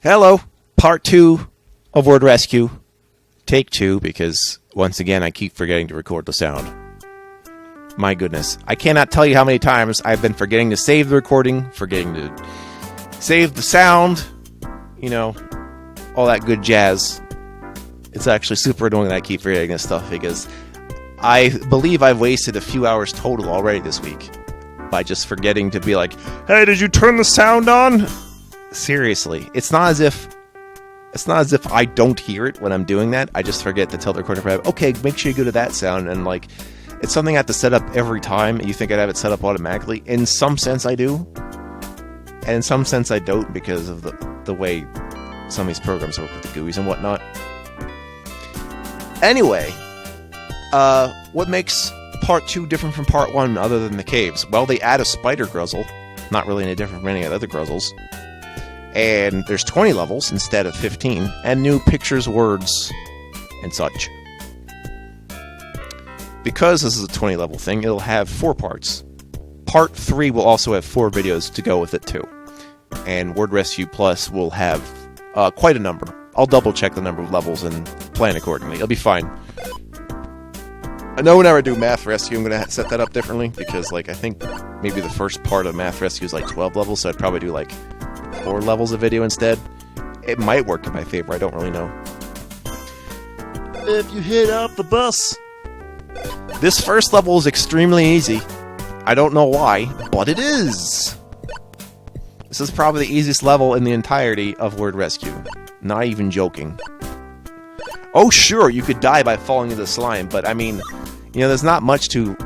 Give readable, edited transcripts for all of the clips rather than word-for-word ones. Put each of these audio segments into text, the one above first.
Hello, part 2 of Word Rescue. Take 2, because, once again, I keep forgetting to record the sound. My goodness. I cannot tell you how many times I've been forgetting to save the recording, forgetting to save the sound, you know, all that good jazz. It's actually super annoying that I keep forgetting this stuff, because I believe I've wasted a few hours total already this week by just forgetting to be like, hey, did you turn the sound on? Seriously, it's not as if I don't hear it when I'm doing that. I just forget to tell the recording program, okay, make sure you go to that sound, and like, it's something I have to set up every time. You think I'd have it set up automatically? In some sense, I do, and in some sense, I don't, because of the way some of these programs work with the GUIs and whatnot. Anyway, what makes part 2 different from part 1 other than the caves? Well, they add a spider gruzzle, not really any different from any of the other gruzzles. And there's 20 levels instead of 15, and new pictures, words, and such. Because this is a 20 level thing, it'll have 4 parts. Part 3 will also have 4 videos to go with it too. And Word Rescue Plus will have quite a number. I'll double check the number of levels and plan accordingly. It'll be fine. I know whenever I do Math Rescue, I'm going to set that up differently, because like I think maybe the first part of Math Rescue is like 12 levels, so I'd probably do like 4 levels of video instead. It might work in my favor, I don't really know. If you hit out the bus. This first level is extremely easy. I don't know why, but it is. This is probably the easiest level in the entirety of Word Rescue. Not even joking. Oh sure, you could die by falling into the slime, but I mean, you know, there's not much to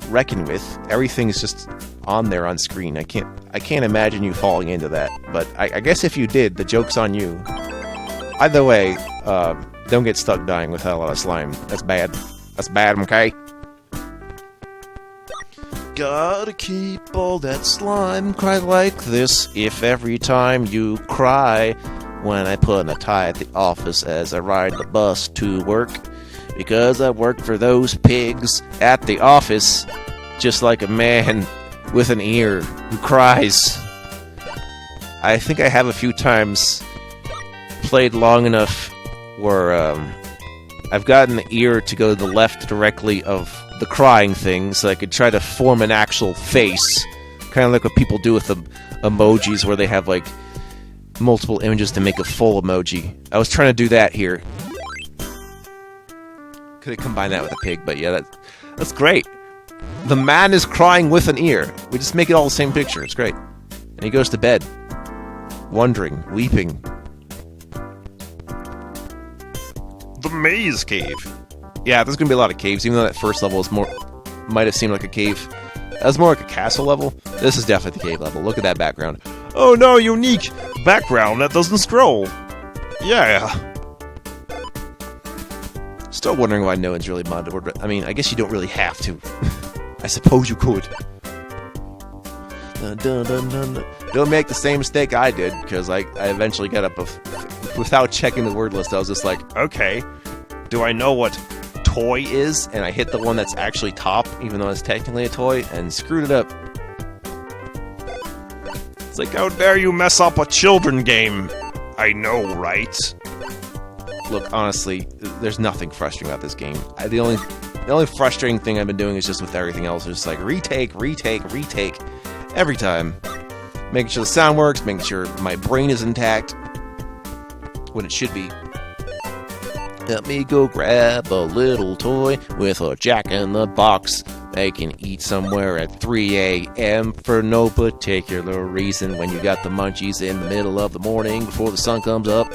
reckon with. Everything is just on there on screen. I can't imagine you falling into that, but I guess if you did, the joke's on you. Either way, don't get stuck dying with a lot of slime. That's bad. That's bad, okay? Gotta keep all that slime, cry like this. If every time you cry when I put on a tie at the office as I ride the bus to work, because I work for those pigs at the office, just like a man with an ear who cries. I think I have a few times played long enough where I've gotten the ear to go to the left directly of the crying thing, so I could try to form an actual face, kind of like what people do with the emojis, where they have like multiple images to make a full emoji. I was trying to do that here. Could have combined that with a pig, but yeah, that's great. The man is crying with an ear. We just make it all the same picture. It's great. And he goes to bed, wondering, weeping. The maze cave. Yeah, there's gonna be a lot of caves, even though that first level is might have seemed like a cave. That was more like a castle level. This is definitely the cave level. Look at that background. Oh no, unique background that doesn't scroll. Yeah. Still wondering why no one's really modded Word. I mean, I guess you don't really have to. I suppose you could. Dun, dun, dun, dun, dun. Don't make the same mistake I did, because I eventually got up without checking the word list. I was just like, okay, do I know what toy is? And I hit the one that's actually top, even though it's technically a toy, and screwed it up. It's like, how dare you mess up a children game? I know, right? Look, honestly, there's nothing frustrating about this game. The only frustrating thing I've been doing is just with everything else. It's just like retake every time. Making sure the sound works, making sure my brain is intact when it should be. Let me go grab a little toy with a jack in the box. They can eat somewhere at 3 a.m. for no particular reason when you got the munchies in the middle of the morning before the sun comes up.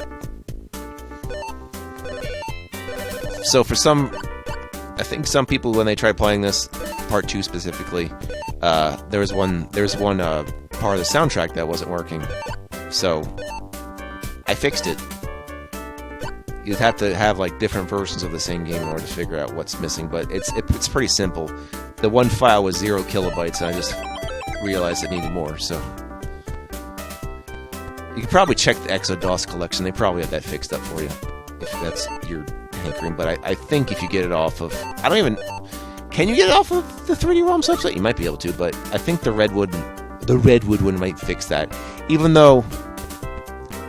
So for I think some people, when they try playing this, part 2 specifically, there was one part of the soundtrack that wasn't working. So I fixed it. You'd have to have like different versions of the same game in order to figure out what's missing, but it's pretty simple. The one file was 0 kilobytes, and I just realized it needed more, so you could probably check the Exodus collection. They probably have that fixed up for you, if that's your hankering. But I think if you get it off of, can you get it off of the 3D-ROM website? You might be able to, but I think the Redwood one might fix that. Even though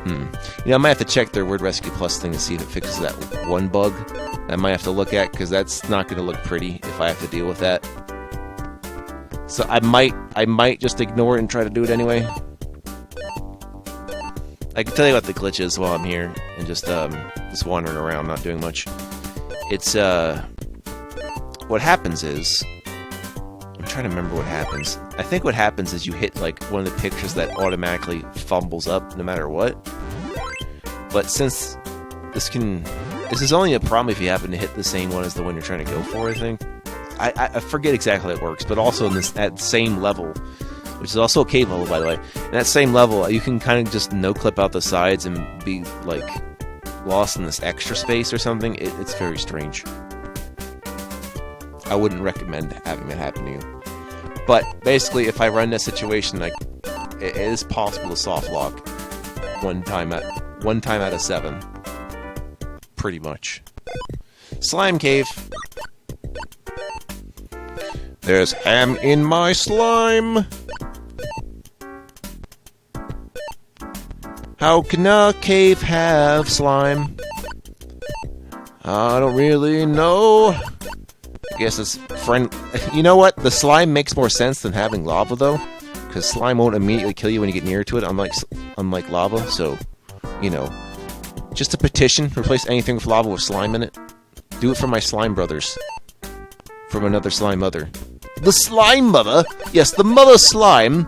I might have to check their Word Rescue Plus thing to see if it fixes that one bug I might have to look at, because that's not going to look pretty if I have to deal with that. So I might just ignore it and try to do it anyway. I can tell you what the glitch is while I'm here and just wandering around, not doing much. It's what happens is, I'm trying to remember what happens. I think what happens is you hit like one of the pictures that automatically fumbles up no matter what. But since this is only a problem if you happen to hit the same one as the one you're trying to go for, I think. I forget exactly how it works, but also at the same level, which is also a cave level, by the way. In that same level, you can kind of just no-clip out the sides and be, like, lost in this extra space or something. It's very strange. I wouldn't recommend having that happen to you. But, basically, if I run that situation, like, it is possible to soft lock one time out of 7. Pretty much. Slime cave. There's ham in my slime. How can a cave have slime? I don't really know. I guess it's friend. You know what? The slime makes more sense than having lava, though, because slime won't immediately kill you when you get near to it, unlike lava. So, just a petition: replace anything with lava with slime in it. Do it for my slime brothers. From another slime mother. The slime mother? Yes, the mother slime.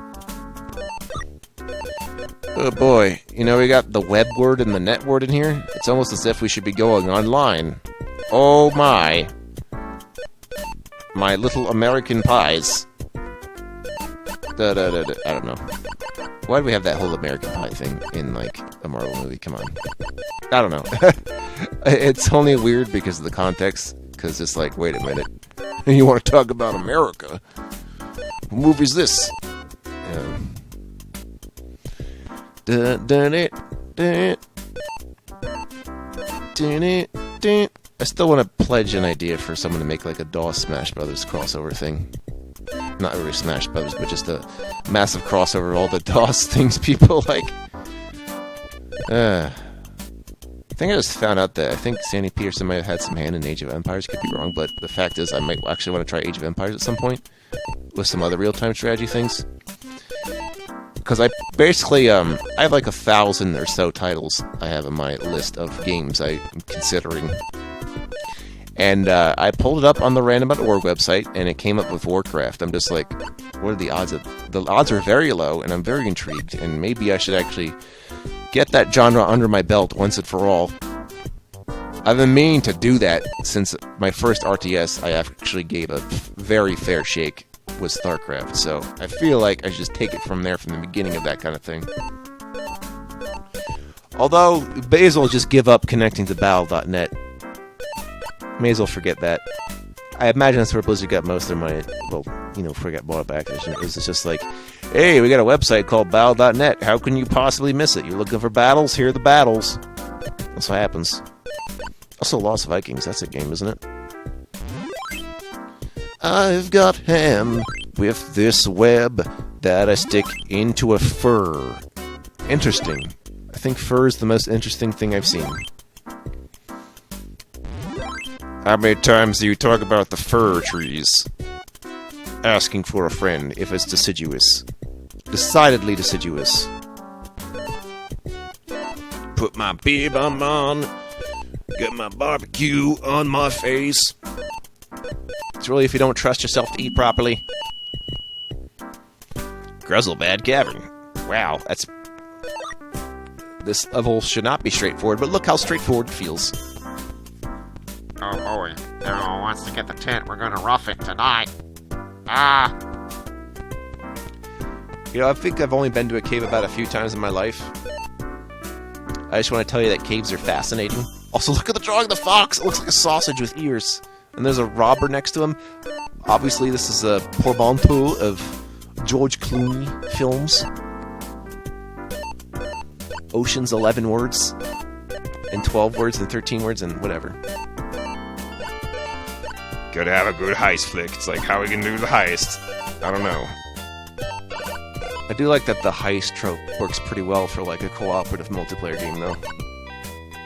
Oh boy, we got the web word and the net word in here. It's almost as if we should be going online. Oh my. My little American pies. I don't know. Why do we have that whole American Pie thing in, like, a Marvel movie? Come on. I don't know. It's only weird because of the context. Because it's like, wait a minute. You want to talk about America? What movie's this? I still want to pledge an idea for someone to make like a DOS Smash Brothers crossover thing. Not really Smash Brothers, but just a massive crossover of all the DOS things people like. I think I just found out that I think Sandy Peterson might have had some hand in Age of Empires. Could be wrong, but the fact is I might actually want to try Age of Empires at some point with some other real-time strategy things. Because I basically, I have like 1,000 or so titles I have on my list of games I'm considering. And I pulled it up on the random.org website, and it came up with Warcraft. I'm just like, what are the odds? The odds are very low, and I'm very intrigued, and maybe I should actually get that genre under my belt once and for all. I've been meaning to do that since my first RTS I actually gave a very fair shake with StarCraft, so I feel like I should just take it from there, from the beginning of that kind of thing. Although, Basil just give up connecting to Battle.net. May as well forget that. I imagine that's where Blizzard got most of their money. Well, before it got bought back, it was just like, hey, we got a website called Battle.net. How can you possibly miss it? You're looking for battles? Here are the battles. That's what happens. Also, Lost Vikings. That's a game, isn't it? I've got ham with this web that I stick into a fur. Interesting. I think fur is the most interesting thing I've seen. How many times do you talk about the fir trees? Asking for a friend if it's deciduous. Decidedly deciduous. Put my bib on, get my barbecue on my face. It's really if you don't trust yourself to eat properly. Grizzlebad Cavern. Wow, that's... This level should not be straightforward, but look how straightforward it feels. Oh boy, everyone wants to get the tent. We're gonna rough it tonight. Ah! I think I've only been to a cave about a few times in my life. I just want to tell you that caves are fascinating. Also, look at the drawing of the fox! It looks like a sausage with ears. And there's a robber next to him. Obviously, this is a portmanteau of George Clooney films. Ocean's 11 words. And 12 words and 13 words and whatever. Gotta have a good heist flick. It's like, how are we gonna do the heist? I don't know. I do like that the heist trope works pretty well for like a cooperative multiplayer game, though.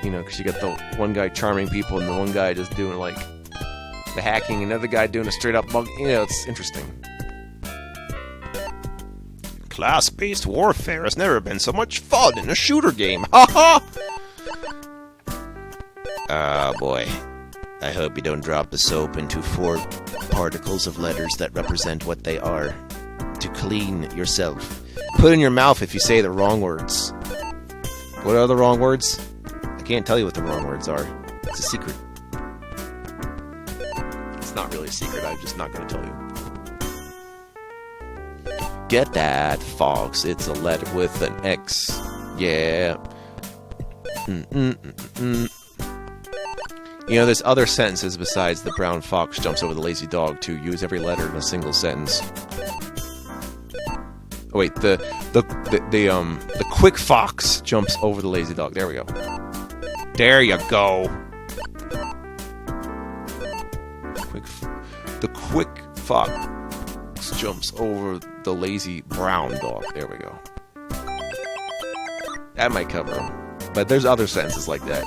You know, because you got the one guy charming people and the one guy just doing like the hacking, another guy doing a straight up bug. You know, it's interesting. Class-based warfare has never been so much fun in a shooter game. Ha ha! Ah, boy. I hope you don't drop the soap into 4 particles of letters that represent what they are. To clean yourself. Put in your mouth if you say the wrong words. What are the wrong words? I can't tell you what the wrong words are. It's a secret. It's not really a secret, I'm just not going to tell you. Get that, Fox. It's a letter with an X. Yeah. You know, there's other sentences besides the brown fox jumps over the lazy dog to use every letter in a single sentence. Oh, wait, the quick fox jumps over the lazy dog. There we go. There you go. The quick fox jumps over the lazy brown dog. There we go. That might cover him. But there's other sentences like that.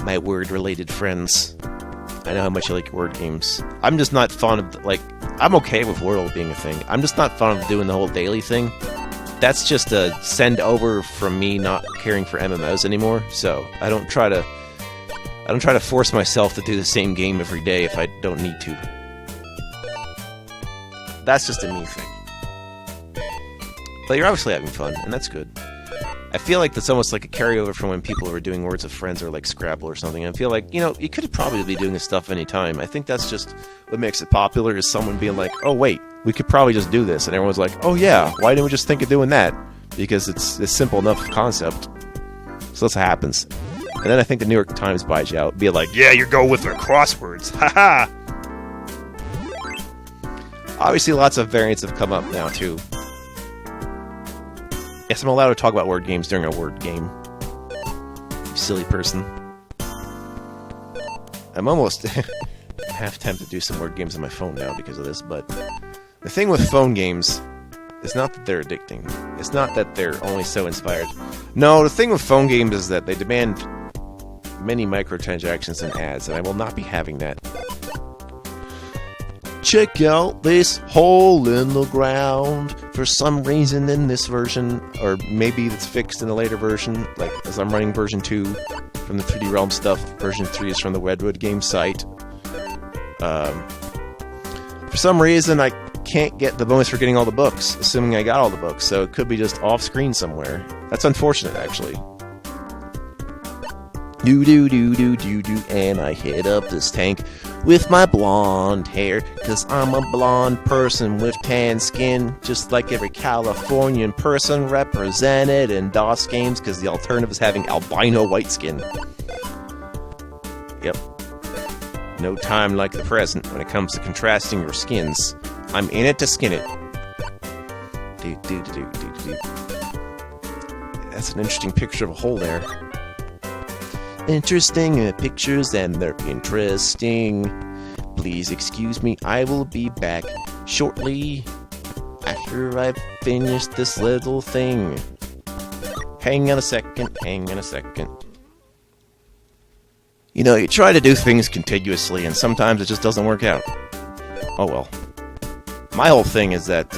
My word-related friends. I know how much you like word games. I'm just not fond of, like, I'm okay with Wordle being a thing. I'm just not fond of doing the whole daily thing. That's just a send over from me not caring for MMOs anymore. So I don't try to force myself to do the same game every day if I don't need to. That's just a me thing. But you're obviously having fun, and that's good. I feel like that's almost like a carryover from when people were doing Words of Friends or like Scrabble or something. I feel like, you know, you could probably be doing this stuff anytime. I think that's just what makes it popular, is someone being like, oh wait, we could probably just do this. And everyone's like, oh yeah, why didn't we just think of doing that? Because it's a simple enough concept. So that's what happens. And then I think the New York Times buys you out, be like, yeah, you go with the crosswords, haha! Obviously lots of variants have come up now too. Yes, I'm allowed to talk about word games during a word game. You silly person. I'm almost half tempted to do some word games on my phone now because of this, but the thing with phone games is not that they're addicting. It's not that they're only so inspired. No, the thing with phone games is that they demand many microtransactions and ads, and I will not be having that. Check out this hole in the ground. For some reason in this version, or maybe it's fixed in a later version, like as I'm running version 2 from the 3D Realm stuff, version 3 is from the Redwood game site. For some reason I can't get the bonus for getting all the books, assuming I got all the books, so it could be just off screen somewhere. That's unfortunate, actually. And I hit up this tank with my blonde hair, 'cause I'm a blonde person with tan skin, just like every Californian person represented in DOS games, 'cause the alternative is having albino white skin. Yep. No time like the present when it comes to contrasting your skins. I'm in it to skin it. That's an interesting picture of a hole there. Interesting pictures, and they're interesting. Please excuse me, I will be back shortly after I've finished this little thing. Hang on a second, hang on a second. You know, you try to do things contiguously, and sometimes it just doesn't work out. Oh well. My whole thing is that,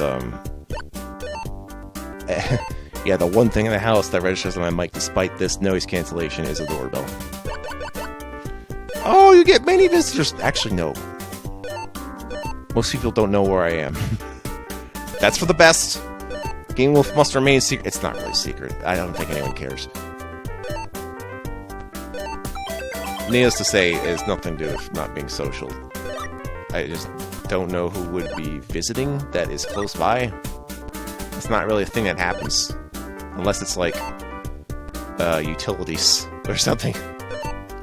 yeah, the one thing in the house that registers on my mic despite this noise cancellation is a doorbell. Oh, you get many visitors! Actually, no. Most people don't know where I am. That's for the best. Game Wolf must remain secret. It's not really secret. I don't think anyone cares. Needless to say, it has nothing to do with not being social. I just don't know who would be visiting that is close by. It's not really a thing that happens. Unless it's like, utilities or something.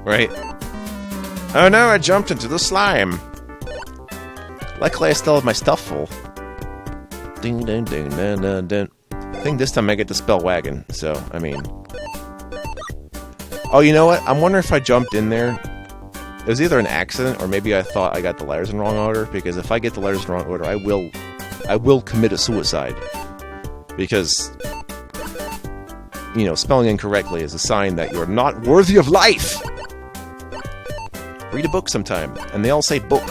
Right? Oh no, I jumped into the slime! Luckily I still have my stuff full. Ding ding ding ding ding ding. I think this time I get to spell wagon, so, I mean... Oh, you know what? I'm wondering if I jumped in there it was either an accident or maybe I thought I got the letters in the wrong order, because if I get the letters in the wrong order, I will commit a suicide. Because, you know, spelling incorrectly is a sign that you're not worthy of life. Read a book sometime, and they all say book.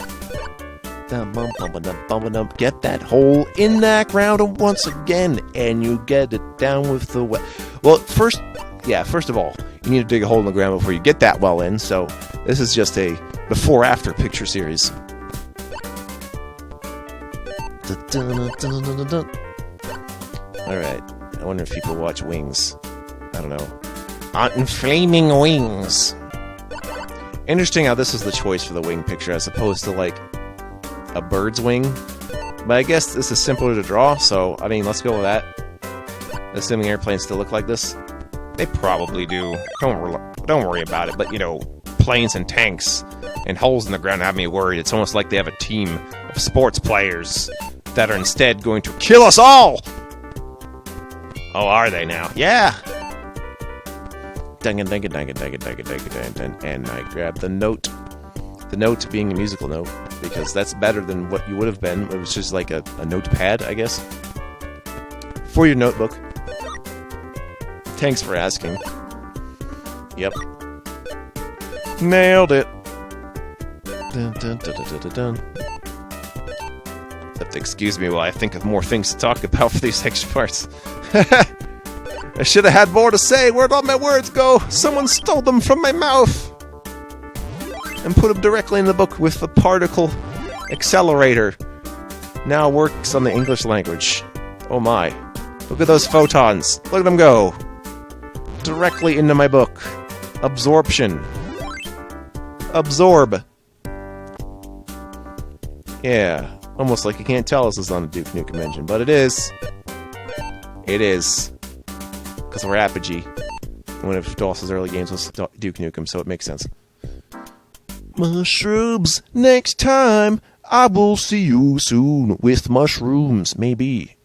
Get that hole in that ground once again, and you get it down with the well. Well, first of all, you need to dig a hole in the ground before you get that well in. So this is just a before-after picture series. All right. I wonder if people watch Wings. I don't know. On Flaming Wings. Interesting how this is the choice for the wing picture as opposed to, like, a bird's wing. But I guess this is simpler to draw, so, I mean, let's go with that. Assuming airplanes still look like this. They probably do. Don't worry about it, but, you know, planes and tanks and holes in the ground have me worried. It's almost like they have a team of sports players that are instead going to kill us all! Oh, are they now? Yeah! And I grab the note. The note being a musical note, because that's better than what you would have been. It was just like a notepad, I guess. For your notebook. Thanks for asking. Yep. Nailed it. Have to excuse me while I think of more things to talk about for these extra parts. I should have had more to say. Where'd all my words go? Someone stole them from my mouth and put them directly in the book with the particle accelerator. Now works on the English language. Oh my. Look at those photons. Look at them go. Directly into my book. Absorption. Absorb. Yeah. Almost like you can't tell this is on a Duke Nukem engine, but it is. It is. Because we're Apogee. One of DOS's early games was Duke Nukem, so it makes sense. Mushrooms, next time I will see you soon with mushrooms, maybe.